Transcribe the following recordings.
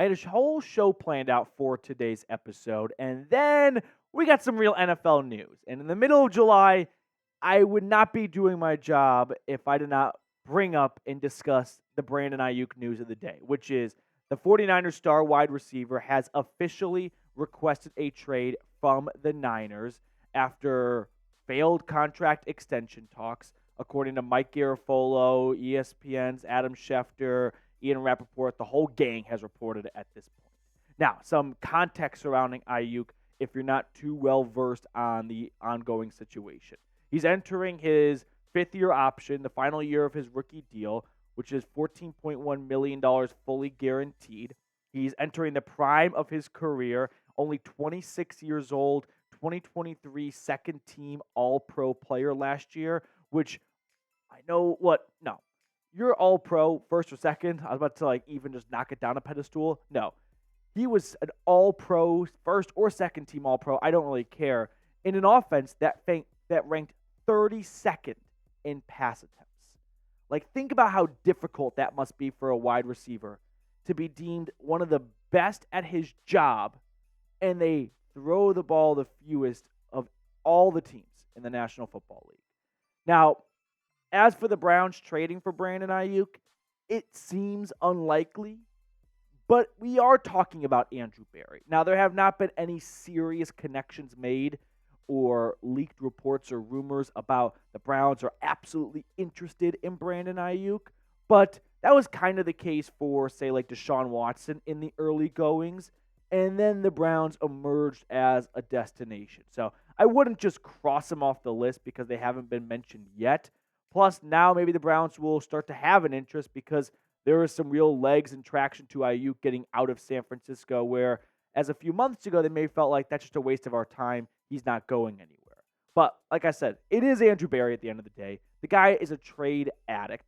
had a whole show planned out for today's episode, and then we got some real NFL news. And in the middle of July, I would not be doing my job if I did not bring up and discuss the Brandon Aiyuk news of the day, which is the 49ers star wide receiver has officially requested a trade from the Niners after failed contract extension talks, according to Mike Garafolo, ESPN's Adam Schefter, Ian Rappaport. The whole gang has reported it at this point. Now, some context surrounding Aiyuk if you're not too well versed on the ongoing situation. He's entering his fifth-year option, the final year of his rookie deal, which is $14.1 million fully guaranteed. He's entering the prime of his career, only 26 years old, 2023 second-team All-Pro player last year, which I know what, no. You're All-Pro first or second. I was about to even just knock it down a pedestal. No. He was an All-Pro first or second-team All-Pro. I don't really care. In an offense that ranked 32nd in pass attempts. Think about how difficult that must be for a wide receiver to be deemed one of the best at his job, and they throw the ball the fewest of all the teams in the National Football League. Now, as for the Browns trading for Brandon Aiyuk, it seems unlikely, but we are talking about Andrew Berry. Now, there have not been any serious connections made or leaked reports or rumors about the Browns are absolutely interested in Brandon Aiyuk, but that was kind of the case for, say, Deshaun Watson in the early goings, and then the Browns emerged as a destination. So I wouldn't just cross them off the list because they haven't been mentioned yet. Plus, now maybe the Browns will start to have an interest because there is some real legs and traction to Aiyuk getting out of San Francisco, where as a few months ago, they may have felt like that's just a waste of our time. He's not going anywhere. But like I said, it is Andrew Berry at the end of the day. The guy is a trade addict.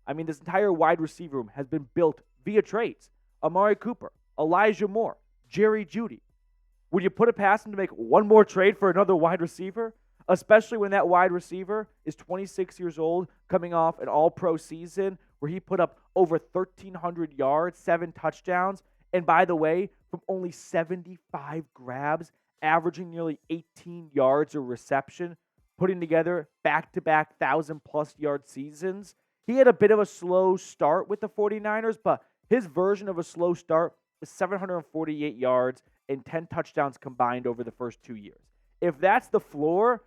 I mean, this entire wide receiver room has been built via trades. Amari Cooper, Elijah Moore, Jerry Jeudy. Would you put it past him to make one more trade for another wide receiver? Especially when that wide receiver is 26 years old, coming off an all-pro season where he put up over 1,300 yards, 7 touchdowns, and by the way, from only 75 grabs, averaging nearly 18 yards a reception, putting together back-to-back 1,000-plus yard seasons. He had a bit of a slow start with the 49ers, but his version of a slow start is 748 yards and 10 touchdowns combined over the first 2 years. If that's the floor,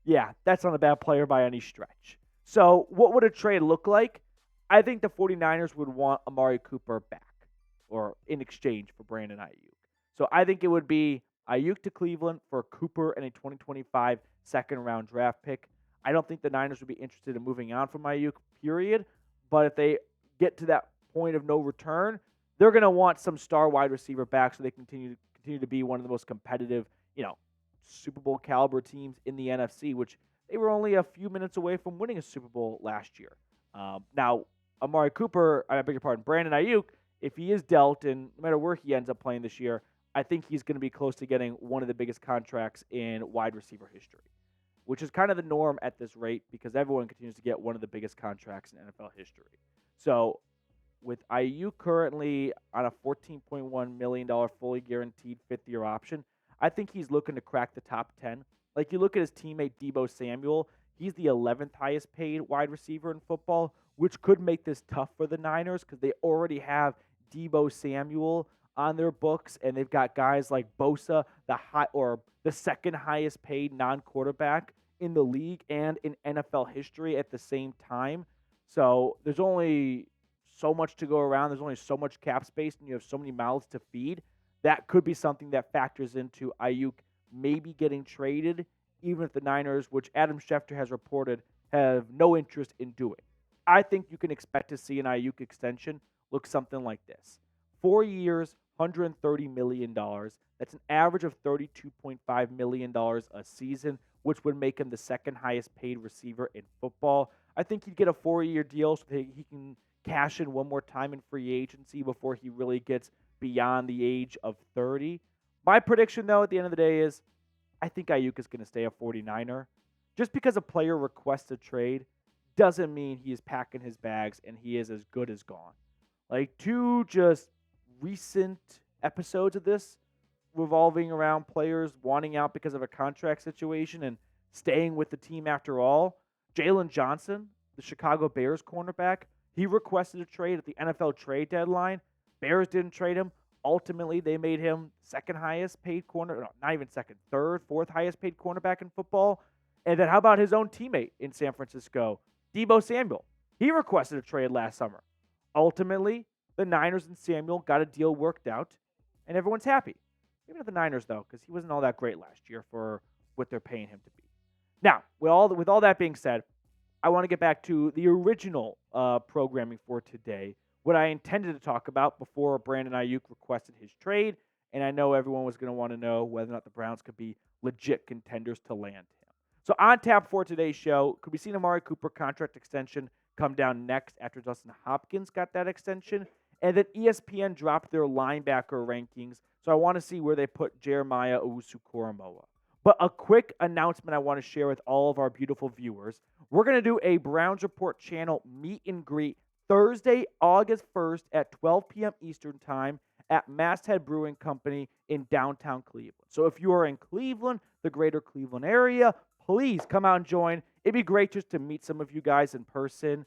yeah, that's not a bad player by any stretch. So what would a trade look like? I think the 49ers would want Amari Cooper back or in exchange for Brandon Aiyuk. So I think it would be Aiyuk to Cleveland for Cooper and a 2025 second-round draft pick. I don't think the Niners would be interested in moving on from Aiyuk, period. But if they get to that point of no return, they're going to want some star wide receiver back so they continue to be one of the most competitive, Super Bowl caliber teams in the NFC, which they were only a few minutes away from winning a Super Bowl last year. Now, Amari Cooper, I beg your pardon, Brandon Aiyuk, if he is dealt, and no matter where he ends up playing this year, I think he's going to be close to getting one of the biggest contracts in wide receiver history, which is kind of the norm at this rate because everyone continues to get one of the biggest contracts in NFL history. So with Aiyuk currently on a $14.1 million fully guaranteed fifth-year option, I think he's looking to crack the top 10. You look at his teammate Deebo Samuel, he's the 11th highest paid wide receiver in football, which could make this tough for the Niners because they already have Deebo Samuel on their books, and they've got guys like Bosa, the second highest paid non-quarterback in the league and in NFL history at the same time. So there's only so much to go around. There's only so much cap space, and you have so many mouths to feed. That could be something that factors into Aiyuk maybe getting traded, even if the Niners, which Adam Schefter has reported, have no interest in doing. I think you can expect to see an Aiyuk extension look something like this. 4 years, $130 million. That's an average of $32.5 million a season, which would make him the second highest paid receiver in football. I think he'd get a 4-year deal so that he can cash in one more time in free agency before he really gets beyond the age of 30. My prediction, though, at the end of the day is I think Aiyuk is going to stay a 49er. Just because a player requests a trade doesn't mean he is packing his bags and he is as good as gone. To just recent episodes of this revolving around players wanting out because of a contract situation and staying with the team after all. Jalen Johnson, the Chicago Bears cornerback, he requested a trade at the NFL trade deadline. Bears didn't trade him. Ultimately, they made him second highest paid corner, no, not even second, third, fourth highest paid cornerback in football. And then how about his own teammate in San Francisco, Deebo Samuel? He requested a trade last summer. Ultimately, the Niners and Samuel got a deal worked out, and everyone's happy. Maybe not the Niners, though, because he wasn't all that great last year for what they're paying him to be. Now, with all that being said, I want to get back to the original programming for today, what I intended to talk about before Brandon Aiyuk requested his trade, and I know everyone was going to want to know whether or not the Browns could be legit contenders to land him. So on tap for today's show, could we see an Amari Cooper contract extension come down next after Dustin Hopkins got that extension? And then ESPN dropped their linebacker rankings, so I want to see where they put Jeremiah Owusu-Koramoah. But a quick announcement I want to share with all of our beautiful viewers. We're going to do a Browns Report channel meet and greet Thursday, August 1st at 12 p.m. Eastern Time at Masthead Brewing Company in downtown Cleveland. So if you are in Cleveland, the greater Cleveland area, please come out and join. It'd be great just to meet some of you guys in person.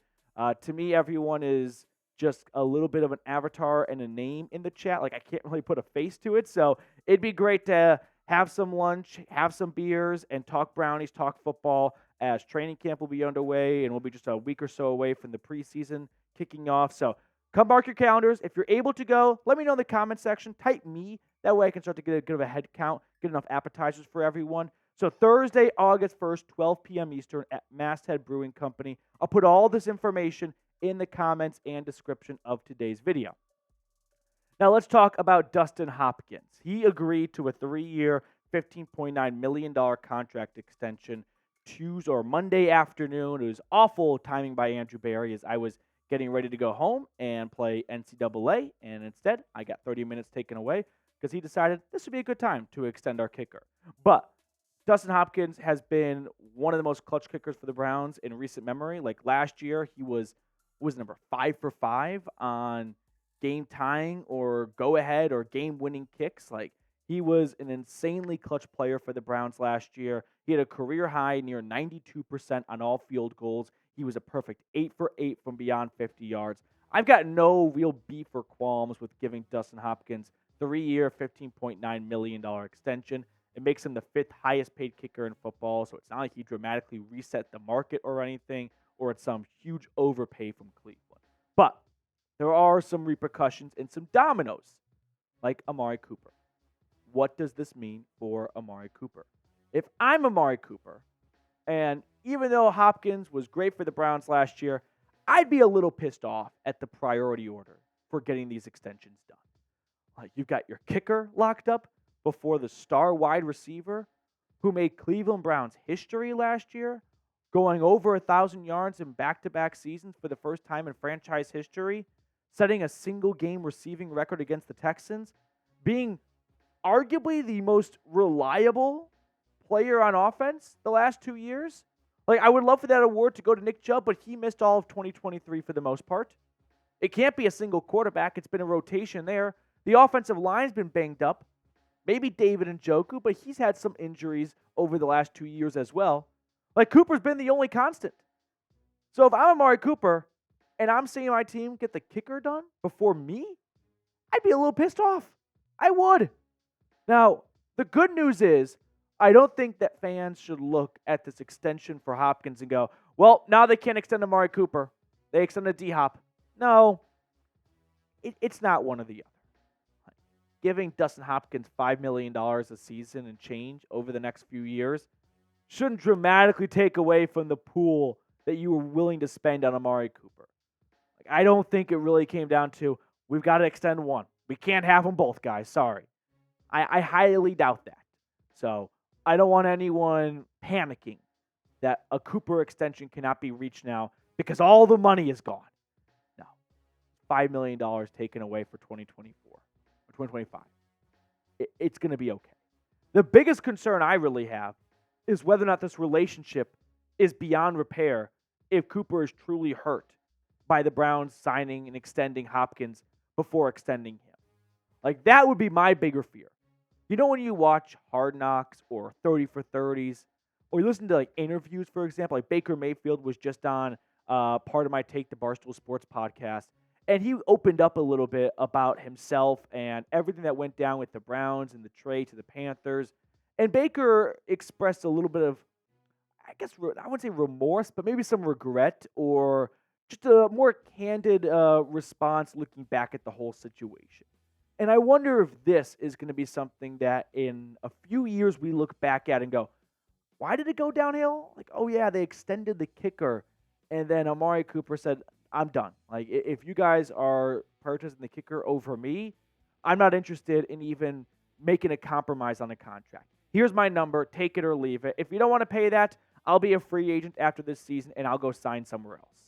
To me, everyone is just a little bit of an avatar and a name in the chat. Like, I can't really put a face to it. So it'd be great to have some lunch, have some beers, and talk Brownies, talk football as training camp will be underway, and we'll be just a week or so away from the preseason kicking off. So come mark your calendars. If you're able to go, let me know in the comment section. Type me. That way I can start to get a good of a head count, get enough appetizers for everyone. So Thursday, August 1st, 12 p.m. Eastern at Masthead Brewing Company. I'll put all this information in the comments and description of today's video. Now let's talk about Dustin Hopkins. He agreed to a 3-year, $15.9 million contract extension Monday afternoon. It was awful timing by Andrew Berry as I was getting ready to go home and play NCAA, and instead I got 30 minutes taken away because he decided this would be a good time to extend our kicker. But Dustin Hopkins has been one of the most clutch kickers for the Browns in recent memory. Like last year, he was number 5 for 5 on game-tying or go-ahead or game-winning kicks. Like, he was an insanely clutch player for the Browns last year. He had a career high near 92% on all field goals. He was a perfect 8 for 8 from beyond 50 yards. I've got no real beef or qualms with giving Dustin Hopkins 3-year, $15.9 million extension. It makes him the 5th highest paid kicker in football, so it's not like he dramatically reset the market or anything, or it's some huge overpay from Cleveland. But there are some repercussions and some dominoes, like Amari Cooper. What does this mean for Amari Cooper? If I'm Amari Cooper, and even though Hopkins was great for the Browns last year, I'd be a little pissed off at the priority order for getting these extensions done. Like, you've got your kicker locked up before the star wide receiver who made Cleveland Browns history last year, going over 1,000 yards in back-to-back seasons for the first time in franchise history, setting a single-game receiving record against the Texans, being arguably the most reliable player on offense the last 2 years. Like, I would love for that award to go to Nick Chubb, but he missed all of 2023 for the most part. It can't be a single quarterback. It's been a rotation there. The offensive line's been banged up. Maybe David Njoku, but he's had some injuries over the last 2 years as well. Like, Cooper's been the only constant. So if I'm Amari Cooper and I'm seeing my team get the kicker done before me, I'd be a little pissed off. I would. Now, the good news is I don't think that fans should look at this extension for Hopkins and go, well, now they can't extend Amari Cooper. They extended D-Hop. No, it's not one or the other. Giving Dustin Hopkins $5 million a season and change over the next few years shouldn't dramatically take away from the pool that you were willing to spend on Amari Cooper. Like, I don't think it really came down to, we've got to extend one. We can't have them both, guys. Sorry. I highly doubt that. So I don't want anyone panicking that a Cooper extension cannot be reached now because all the money is gone. No. $5 million taken away for 2024 or 2025. It's going to be okay. The biggest concern I really have is whether or not this relationship is beyond repair if Cooper is truly hurt by the Browns signing and extending Hopkins before extending him. Like, that would be my bigger fear. You know, when you watch Hard Knocks or 30 for 30s, or you listen to like interviews, for example, like Baker Mayfield was just on part of my Take the Barstool Sports podcast, and he opened up a little bit about himself and everything that went down with the Browns and the trade to the Panthers. And Baker expressed a little bit of, I guess, I wouldn't say remorse, but maybe some regret or just a more candid response looking back at the whole situation. And I wonder if this is going to be something that in a few years we look back at and go, why did it go downhill? Like, oh yeah, they extended the kicker. And then Amari Cooper said, I'm done. Like, if you guys are purchasing the kicker over me, I'm not interested in even making a compromise on a contract. Here's my number. Take it or leave it. If you don't want to pay that, I'll be a free agent after this season and I'll go sign somewhere else.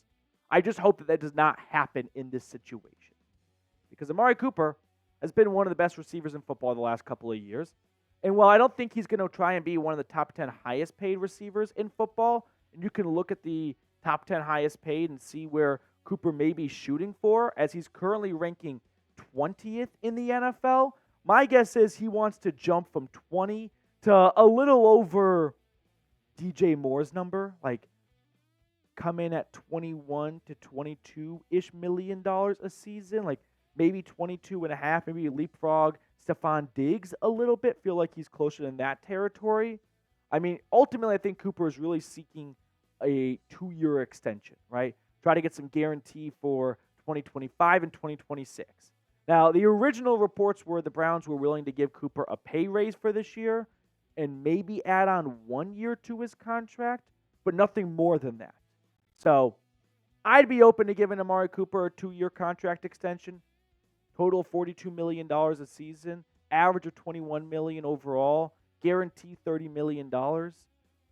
I just hope that does not happen in this situation. Because Amari Cooper has been one of the best receivers in football the last couple of years. And while I don't think he's going to try and be one of the top 10 highest paid receivers in football, and you can look at the top 10 highest paid and see where Cooper may be shooting for, as he's currently ranking 20th in the NFL, my guess is he wants to jump from 20 to a little over DJ Moore's number, like come in at 21 to 22-ish million dollars a season, like maybe 22 and a half, maybe leapfrog Stephon Diggs a little bit, feel like he's closer in that territory. I mean, ultimately, I think Cooper is really seeking a 2-year extension, right? Try to get some guarantee for 2025 and 2026. Now, the original reports were the Browns were willing to give Cooper a pay raise for this year and maybe add on 1 year to his contract, but nothing more than that. So I'd be open to giving Amari Cooper a 2-year contract extension. Total $42 million a season, average of $21 million overall, guarantee $30 million.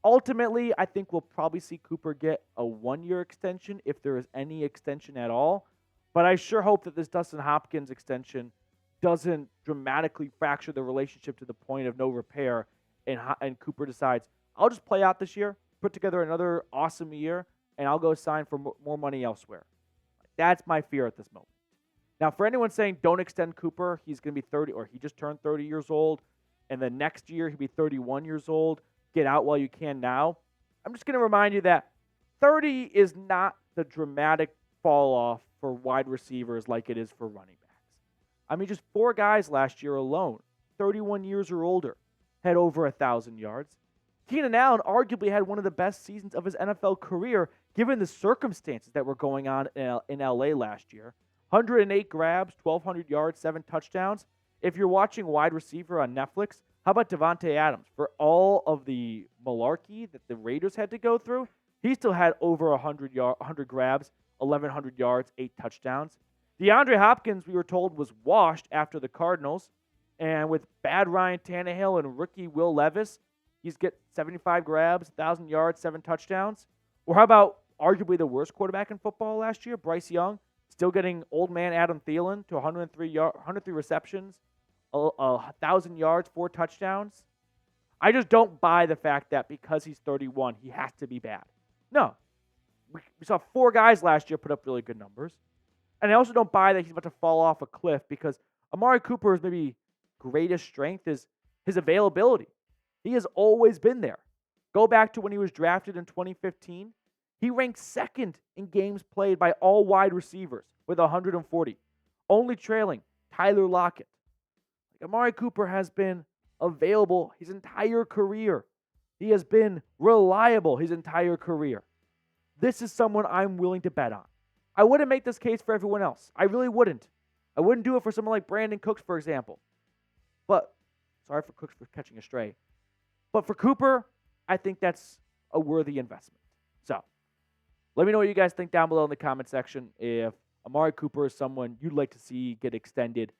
Ultimately, I think we'll probably see Cooper get a 1-year extension if there is any extension at all. But I sure hope that this Dustin Hopkins extension doesn't dramatically fracture the relationship to the point of no repair, and Cooper decides, I'll just play out this year, put together another awesome year, and I'll go sign for more money elsewhere. That's my fear at this moment. Now, for anyone saying don't extend Cooper, he's going to be 30, or he just turned 30 years old, and then next year he'll be 31 years old, get out while you can now. I'm just going to remind you that 30 is not the dramatic fall off for wide receivers like it is for running backs. I mean, just 4 guys last year alone, 31 years or older, had over 1,000 yards. Keenan Allen arguably had one of the best seasons of his NFL career, given the circumstances that were going on in LA last year. 108 grabs, 1,200 yards, 7 touchdowns. If you're watching wide receiver on Netflix, how about Devontae Adams? For all of the malarkey that the Raiders had to go through, he still had over 100 grabs, 1,100 yards, 8 touchdowns. DeAndre Hopkins, we were told, was washed after the Cardinals. And with bad Ryan Tannehill and rookie Will Levis, he's get 75 grabs, 1,000 yards, 7 touchdowns. Or how about arguably the worst quarterback in football last year, Bryce Young, still getting old man Adam Thielen to 103 receptions, 1,000 yards, 4 touchdowns. I just don't buy the fact that because he's 31, he has to be bad. No. We saw 4 guys last year put up really good numbers. And I also don't buy that he's about to fall off a cliff because Amari Cooper's maybe greatest strength is his availability. He has always been there. Go back to when he was drafted in 2015. He ranked second in games played by all wide receivers with 140, only trailing Tyler Lockett. Amari Cooper has been available his entire career. He has been reliable his entire career. This is someone I'm willing to bet on. I wouldn't make this case for everyone else. I really wouldn't. I wouldn't do it for someone like Brandon Cooks, for example. But, sorry for Cooks for catching a stray. But for Cooper, I think that's a worthy investment. So, let me know what you guys think down below in the comment section. If Amari Cooper is someone you'd like to see get extended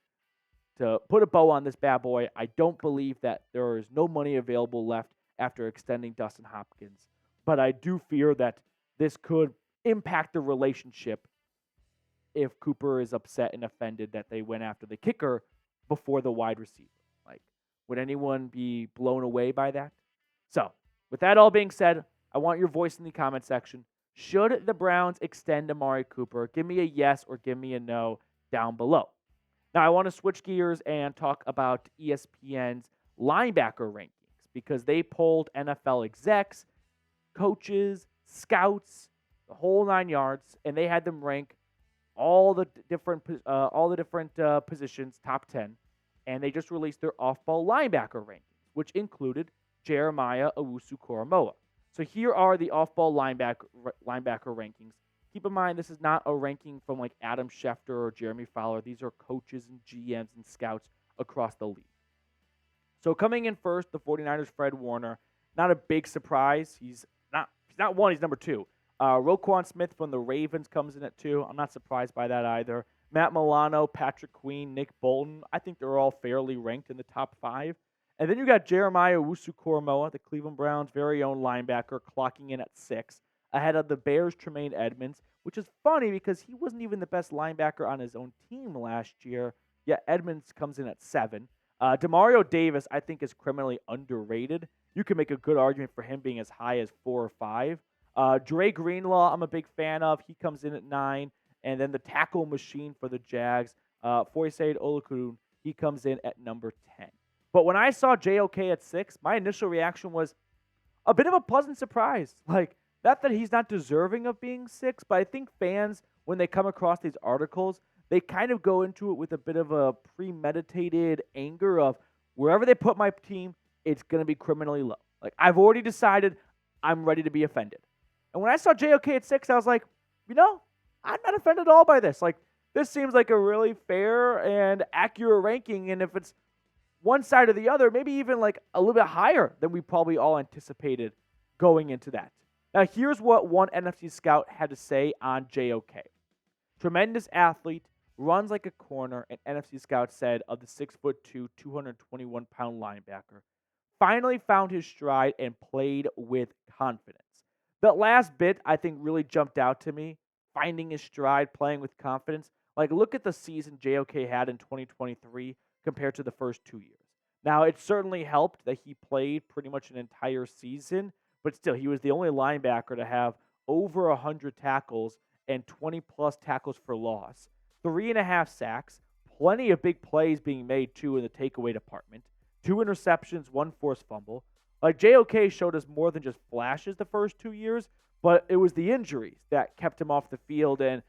to put a bow on this bad boy. I don't believe that there is no money available left after extending Dustin Hopkins. But I do fear that this could impact the relationship if Cooper is upset and offended that they went after the kicker before the wide receiver. Like, would anyone be blown away by that? So, with that all being said, I want your voice in the comment section. Should the Browns extend Amari Cooper? Give me a yes or give me a no down below. Now, I want to switch gears and talk about ESPN's linebacker rankings because they polled NFL execs, coaches, scouts, the whole 9 yards, and they had them rank all the different positions, top 10, and they just released their off-ball linebacker rankings, which included Jeremiah Owusu-Koramoah. So here are the off-ball linebacker rankings. Keep in mind, this is not a ranking from like Adam Schefter or Jeremy Fowler. These are coaches and GMs and scouts across the league. So coming in first, the 49ers' Fred Warner. Not a big surprise. He's not one, he's number 2. Roquan Smith from the Ravens comes in at 2. I'm not surprised by that either. Matt Milano, Patrick Queen, Nick Bolton. I think they're all fairly ranked in the top 5. And then you got Jeremiah Owusu-Koramoah, the Cleveland Browns' very own linebacker, clocking in at 6, ahead of the Bears' Tremaine Edmonds, which is funny because he wasn't even the best linebacker on his own team last year, yet Edmonds comes in at 7. Demario Davis, I think, is criminally underrated. You can make a good argument for him being as high as 4 or 5. Dre Greenlaw, I'm a big fan of. He comes in at 9. And then the tackle machine for the Jags, Foyesade Oluokun, he comes in at number 10. But when I saw JOK at 6, my initial reaction was a bit of a pleasant surprise. Like, not that he's not deserving of being 6, but I think fans, when they come across these articles, they kind of go into it with a bit of a premeditated anger of wherever they put my team, it's going to be criminally low. Like, I've already decided I'm ready to be offended. And when I saw JOK at 6, I was like, I'm not offended at all by this. Like, this seems like a really fair and accurate ranking. And if it's one side or the other, maybe even like a little bit higher than we probably all anticipated going into that. Now, here's what one NFC scout had to say on JOK. Tremendous athlete, runs like a corner, an NFC scout said of the 6'2", 221-pound linebacker. Finally found his stride and played with confidence. That last bit, I think, really jumped out to me. Finding his stride, playing with confidence. Like, look at the season JOK had in 2023 compared to the first 2 years. Now, it certainly helped that he played pretty much an entire season, but still, he was the only linebacker to have over 100 tackles and 20-plus tackles for loss. 3.5 sacks, plenty of big plays being made, too, in the takeaway department. 2 interceptions, 1 forced fumble. Like, JOK showed us more than just flashes the first 2 years, but it was the injuries that kept him off the field and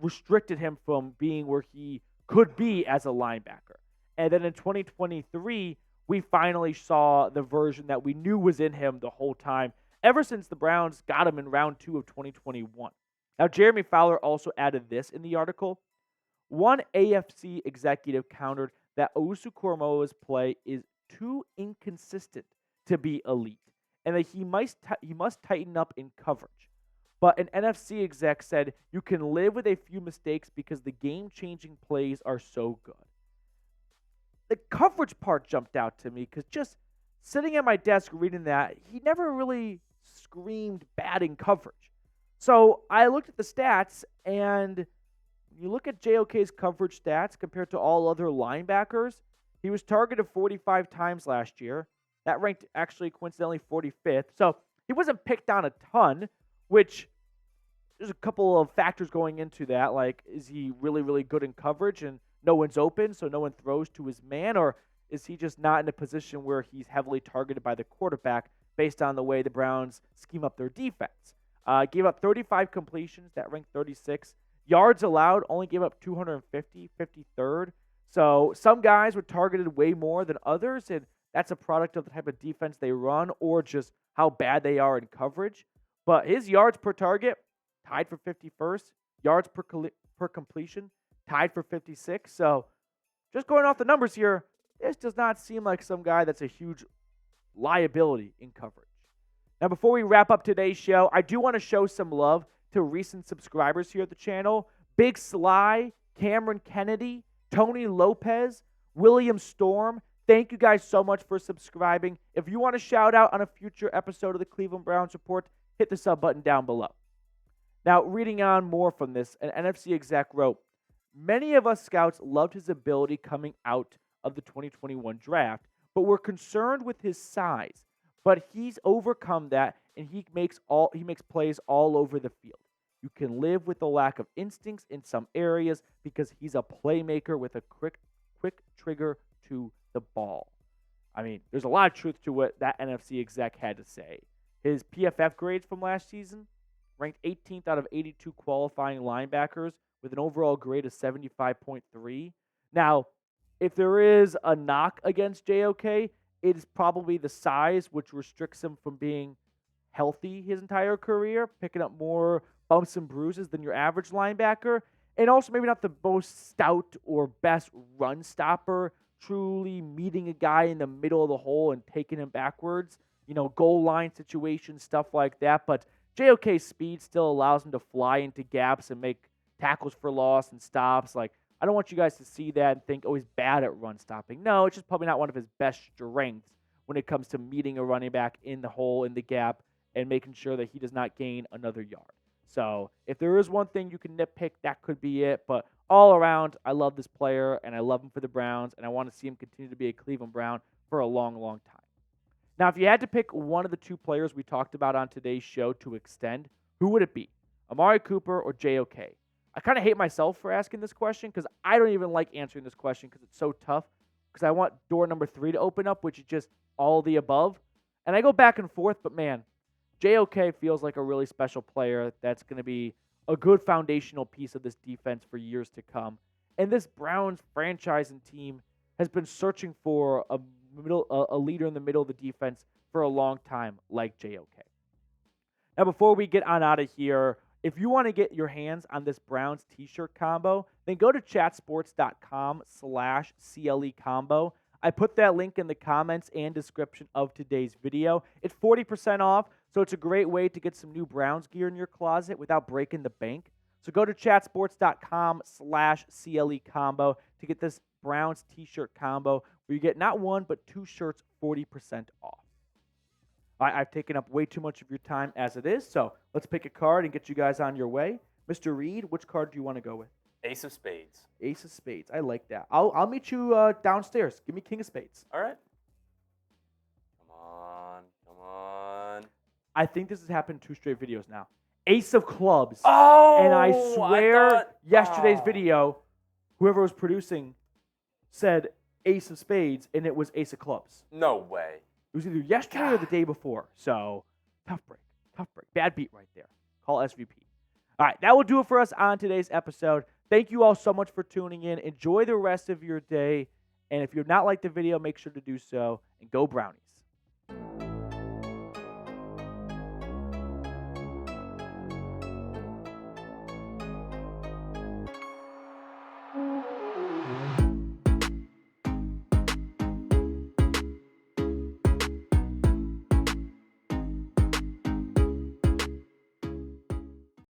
restricted him from being where he could be as a linebacker. And then in 2023, we finally saw the version that we knew was in him the whole time, ever since the Browns got him in round 2 of 2021. Now, Jeremy Fowler also added this in the article. One AFC executive countered that Owusu-Koramoah's play is too inconsistent to be elite, and that he must tighten up in coverage. But an NFC exec said you can live with a few mistakes because the game-changing plays are so good. The coverage part jumped out to me because just sitting at my desk reading that, he never really screamed batting coverage. So I looked at the stats, and you look at JOK's coverage stats compared to all other linebackers, he was targeted 45 times last year. That ranked actually coincidentally 45th. So he wasn't picked on a ton, which there's a couple of factors going into that. Like, is he really, really good in coverage and no one's open, so no one throws to his man? Or is he just not in a position where he's heavily targeted by the quarterback based on the way the Browns scheme up their defense? Gave up 35 completions. That ranked 36. Yards allowed, only gave up 250, 53rd. So some guys were targeted way more than others, and that's a product of the type of defense they run or just how bad they are in coverage. But his yards per target, tied for 51st. Yards per completion, tied for 56th. So just going off the numbers here, this does not seem like some guy that's a huge liability in coverage. Now, before we wrap up today's show, I do want to show some love to recent subscribers here at the channel. Big Sly, Cameron Kennedy, Tony Lopez, William Storm. Thank you guys so much for subscribing. If you want a shout out on a future episode of the Cleveland Browns Report, hit the sub button down below. Now, reading on more from this, an NFC exec wrote, many of us scouts loved his ability coming out of the 2021 draft, but we're concerned with his size. But he's overcome that, and he makes plays all over the field. You can live with the lack of instincts in some areas because he's a playmaker with a quick trigger to the ball. I mean, there's a lot of truth to what that NFC exec had to say. His PFF grades from last season ranked 18th out of 82 qualifying linebackers with an overall grade of 75.3. Now, if there is a knock against JOK, it is probably the size, which restricts him from being healthy his entire career, picking up more bumps and bruises than your average linebacker, and also maybe not the most stout or best run stopper, truly meeting a guy in the middle of the hole and taking him backwards, goal line situations, stuff like that. But JOK's speed still allows him to fly into gaps and make tackles for loss and stops. Like, I don't want you guys to see that and think, oh, he's bad at run stopping. No, it's just probably not one of his best strengths when it comes to meeting a running back in the hole, in the gap, and making sure that he does not gain another yard. So if there is one thing you can nitpick, that could be it. But all around, I love this player, and I love him for the Browns, and I want to see him continue to be a Cleveland Brown for a long, long time. Now, if you had to pick one of the two players we talked about on today's show to extend, who would it be? Amari Cooper or JOK? I kind of hate myself for asking this question because I don't even like answering this question because it's so tough, because I want door number 3 to open up, which is just all the above. And I go back and forth, but man, JOK feels like a really special player that's going to be a good foundational piece of this defense for years to come. And this Browns franchise and team has been searching for a leader in the middle of the defense for a long time, like JOK. Now, before we get on out of here, if you want to get your hands on this Browns t-shirt combo, then go to chatsports.com/CLE combo. I put that link in the comments and description of today's video. It's 40% off, so it's a great way to get some new Browns gear in your closet without breaking the bank. So go to chatsports.com/CLE combo to get this Browns t-shirt combo where you get not one, but 2 shirts 40% off. I've taken up way too much of your time as it is, so let's pick a card and get you guys on your way. Mr. Reed, which card do you want to go with? Ace of Spades. Ace of Spades. I like that. I'll meet you downstairs. Give me King of Spades. All right. Come on. Come on. I think this has happened 2 straight videos now. Ace of Clubs. Oh! And I swear yesterday's video, whoever was producing said Ace of Spades, and it was Ace of Clubs. No way. It was either yesterday or the day before. So, tough break. Bad beat right there. Call SVP. All right, that will do it for us on today's episode. Thank you all so much for tuning in. Enjoy the rest of your day. And if you've not liked the video, make sure to do so. And go Brownies.